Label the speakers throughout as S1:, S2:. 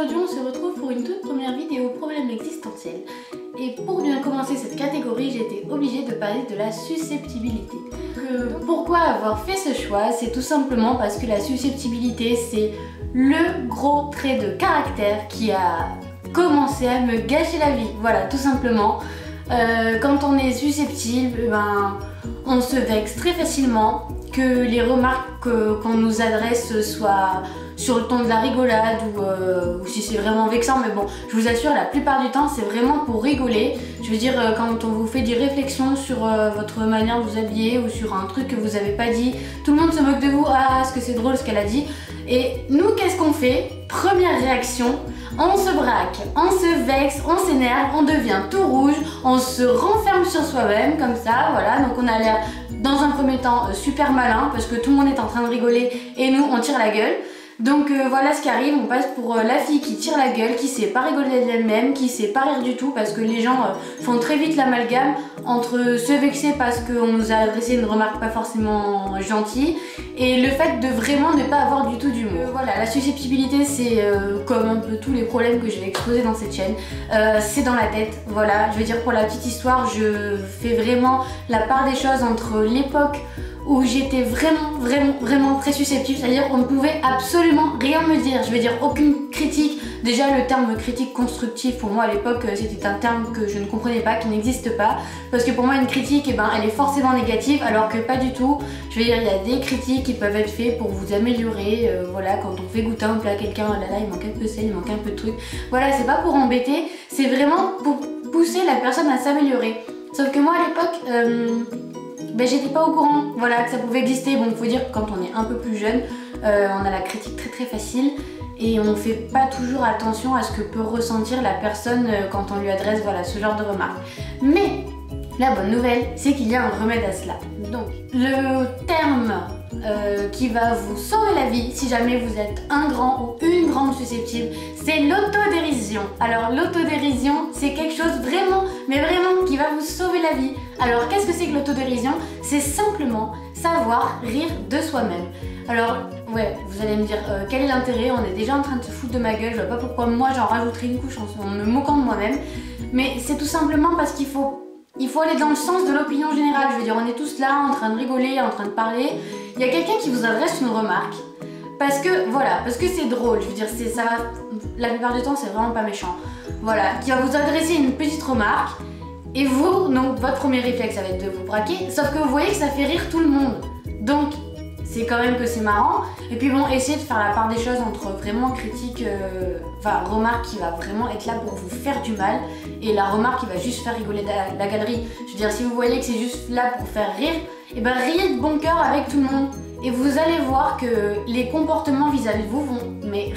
S1: aujourd'hui on se retrouve pour une toute première vidéo problème existentiel. Et pour bien commencer cette catégorie, j'étais obligée de parler de la susceptibilité. Pourquoi avoir fait ce choix? C'est tout simplement parce que la susceptibilité, c'est le gros trait de caractère qui a commencé à me gâcher la vie. Voilà, tout simplement. Quand on est susceptible, on se vexe très facilement, que les remarques qu'on nous adresse soient sur le ton de la rigolade ou si c'est vraiment vexant, mais bon, je vous assure, la plupart du temps c'est vraiment pour rigoler. Je veux dire, quand on vous fait des réflexions sur votre manière de vous habiller ou sur un truc que vous avez pas dit, tout le monde se moque de vous, ah est-ce que c'est drôle ce qu'elle a dit. Et nous, qu'est-ce qu'on fait? Première réaction, on se braque, on se vexe, on s'énerve, on devient tout rouge, on se renferme sur soi-même comme ça, voilà. Donc on a l'air dans un premier temps super malin parce que tout le monde est en train de rigoler et nous on tire la gueule. Donc voilà ce qui arrive, on passe pour la fille qui tire la gueule, qui sait pas rigoler d'elle-même, qui sait pas rire du tout parce que les gens font très vite l'amalgame entre se vexer parce qu'on nous a adressé une remarque pas forcément gentille et le fait de vraiment ne pas avoir du tout d'humour. Voilà, la susceptibilité c'est comme un peu tous les problèmes que je vais exposer dans cette chaîne, c'est dans la tête. Voilà, je veux dire, pour la petite histoire, je fais vraiment la part des choses entre l'époque où j'étais vraiment très susceptible, c'est-à-dire qu'on ne pouvait absolument rien me dire, je veux dire aucune critique. Déjà le terme critique constructive pour moi à l'époque c'était un terme que je ne comprenais pas, qui n'existe pas, parce que pour moi une critique elle est forcément négative alors que pas du tout. Je veux dire, il y a des critiques qui peuvent être faites pour vous améliorer, voilà, quand on fait goûter un plat à quelqu'un, oh là là il manque un peu de sel, il manque un peu de truc, voilà, c'est pas pour embêter, c'est vraiment pour pousser la personne à s'améliorer. Sauf que moi à l'époque j'étais pas au courant, voilà, que ça pouvait exister. Bon, faut dire que quand on est un peu plus jeune, on a la critique très facile et on fait pas toujours attention à ce que peut ressentir la personne quand on lui adresse, voilà, ce genre de remarques. Mais la bonne nouvelle, c'est qu'il y a un remède à cela. Donc, le terme qui va vous sauver la vie si jamais vous êtes un grand ou une grande susceptible, c'est l'autodérision. Alors l'autodérision, c'est quelque chose vraiment, mais vraiment qui va vous sauver la vie. Alors qu'est-ce que c'est que l'autodérision? C'est simplement savoir rire de soi-même. Alors ouais, vous allez me dire quel est l'intérêt? On est déjà en train de se foutre de ma gueule, je vois pas pourquoi moi j'en rajouterai une couche en me moquant de moi-même. Mais c'est tout simplement parce qu'il faut aller dans le sens de l'opinion générale. Je veux dire, on est tous là en train de rigoler, en train de parler. Il y a quelqu'un qui vous adresse une remarque parce que voilà, parce que c'est drôle. Je veux dire, ça va, la plupart du temps c'est vraiment pas méchant. Voilà, qui va vous adresser une petite remarque et vous, donc votre premier réflexe ça va être de vous braquer. Sauf que vous voyez que ça fait rire tout le monde. Donc c'est quand même que c'est marrant. Et puis bon, essayez de faire la part des choses entre vraiment critique, remarque qui va vraiment être là pour vous faire du mal et la remarque qui va juste faire rigoler la galerie. Je veux dire, si vous voyez que c'est juste là pour faire rire, et riez de bon cœur avec tout le monde. Et vous allez voir que les comportements vis-à-vis de vous vont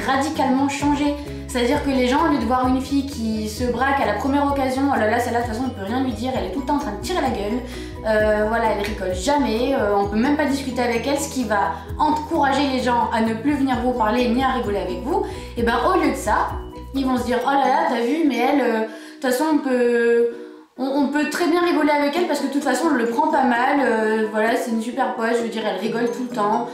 S1: radicalement changer. C'est-à-dire que les gens, au lieu de voir une fille qui se braque à la première occasion, oh là là, celle-là de toute façon on peut rien lui dire, elle est tout le temps en train de tirer la gueule, voilà, elle rigole jamais, on peut même pas discuter avec elle, ce qui va encourager les gens à ne plus venir vous parler ni à rigoler avec vous. Et au lieu de ça, ils vont se dire, oh là là, t'as vu, mais elle, de toute façon on peut très bien rigoler avec elle parce que de toute façon on le prend pas mal, voilà, c'est une super pote, je veux dire, elle rigole tout le temps,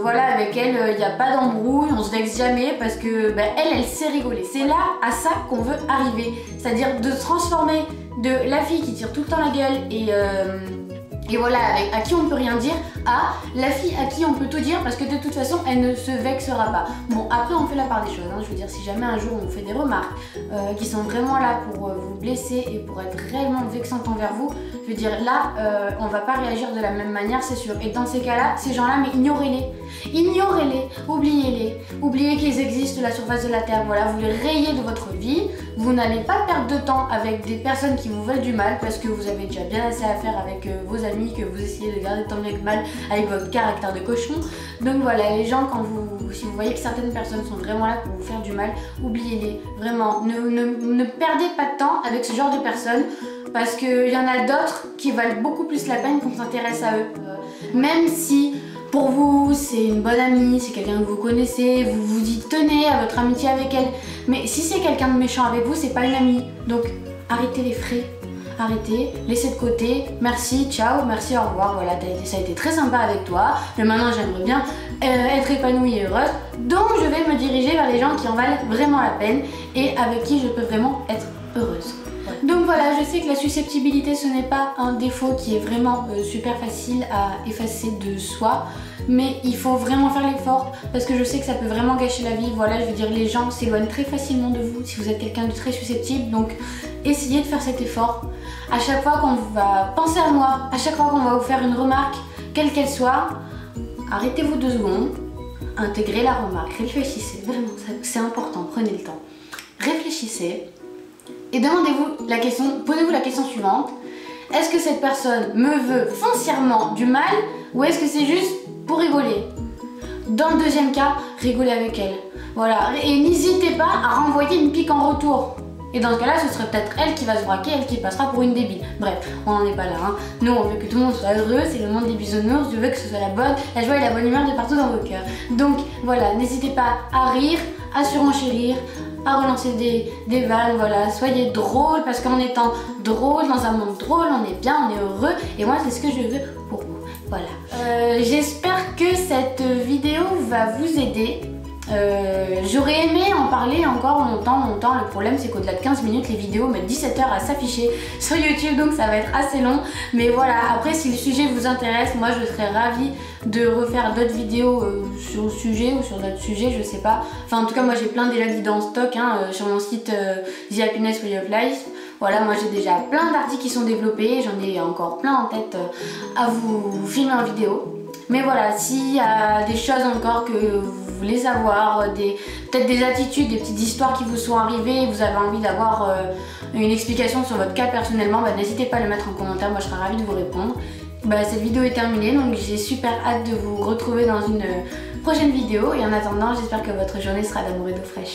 S1: voilà, avec elle il n'y a pas d'embrouille, on se vexe jamais parce que elle sait rigoler. C'est là à ça qu'on veut arriver, c'est-à-dire de se transformer de la fille qui tire tout le temps la gueule et voilà, à qui on peut rien dire, à la fille à qui on peut tout dire parce que de toute façon elle ne se vexera pas. Bon, après on fait la part des choses, hein. Je veux dire, si jamais un jour on fait des remarques qui sont vraiment là pour vous blesser et pour être réellement vexantes envers vous, je veux dire là on va pas réagir de la même manière, c'est sûr. Et dans ces cas-là, ces gens-là, mais ignorez-les, oubliez-les, oubliez qu'ils existent sur la surface de la terre. Voilà, vous les rayez de votre vie, vous n'allez pas perdre de temps avec des personnes qui vous veulent du mal parce que vous avez déjà bien assez à faire avec vos amis, que vous essayez de garder tant bien que mal avec votre caractère de cochon. Donc voilà, les gens, si vous voyez que certaines personnes sont vraiment là pour vous faire du mal, oubliez-les, vraiment, ne perdez pas de temps avec ce genre de personnes parce qu'il y en a d'autres qui valent beaucoup plus la peine qu'on s'intéresse à eux. Même si pour vous c'est une bonne amie, c'est quelqu'un que vous connaissez, vous vous y tenez à votre amitié avec elle, mais si c'est quelqu'un de méchant avec vous, c'est pas une amie. Donc arrêtez les frais. arrêtez, laissez de côté, merci, ciao, merci, au revoir, voilà, ça a été très sympa avec toi, mais maintenant j'aimerais bien être épanouie et heureuse, donc je vais me diriger vers les gens qui en valent vraiment la peine et avec qui je peux vraiment être heureuse. Donc voilà, je sais que la susceptibilité ce n'est pas un défaut qui est vraiment super facile à effacer de soi, mais il faut vraiment faire l'effort parce que je sais que ça peut vraiment gâcher la vie. Voilà, je veux dire, les gens s'éloignent très facilement de vous si vous êtes quelqu'un de très susceptible, donc essayez de faire cet effort. À chaque fois qu'on va penser à moi, à chaque fois qu'on va vous faire une remarque, quelle qu'elle soit, arrêtez-vous 2 secondes, intégrez la remarque, réfléchissez, vraiment, c'est important, prenez le temps. Réfléchissez. Et demandez-vous la question, posez-vous la question suivante. Est-ce que cette personne me veut foncièrement du mal ou est-ce que c'est juste pour rigoler? Dans le deuxième cas, rigolez avec elle. Voilà, et n'hésitez pas à renvoyer une pique en retour. Et dans ce cas-là, ce serait peut-être elle qui va se braquer, elle qui passera pour une débile. Bref, on n'en est pas là. Hein. Nous, on veut que tout le monde soit heureux, c'est le monde des bisounours, je veux que ce soit la joie et la bonne humeur de partout dans vos cœurs. Donc voilà, n'hésitez pas à rire, à surenchérir, à relancer des vannes, voilà, soyez drôle parce qu'en étant drôle, dans un monde drôle, on est bien, on est heureux et moi c'est ce que je veux pour vous, voilà. J'espère que cette vidéo va vous aider. J'aurais aimé en parler encore longtemps, le problème c'est qu'au-delà de 15 minutes les vidéos mettent 17 heures à s'afficher sur YouTube donc ça va être assez long, mais voilà, après si le sujet vous intéresse, moi je serais ravie de refaire d'autres vidéos sur le sujet ou sur d'autres sujets, je sais pas, enfin en tout cas moi j'ai plein déjà d'idées en stock sur mon site The Happiness Way of Life. Voilà, moi j'ai déjà plein d'articles qui sont développés, j'en ai encore plein en tête à vous filmer en vidéo. Mais voilà, s'il y a des choses encore que vous voulez savoir, peut-être des attitudes, des petites histoires qui vous sont arrivées et vous avez envie d'avoir une explication sur votre cas personnellement, n'hésitez pas à le mettre en commentaire, moi je serai ravie de vous répondre. Cette vidéo est terminée, donc j'ai super hâte de vous retrouver dans une prochaine vidéo et en attendant, j'espère que votre journée sera d'amour et d'eau fraîche.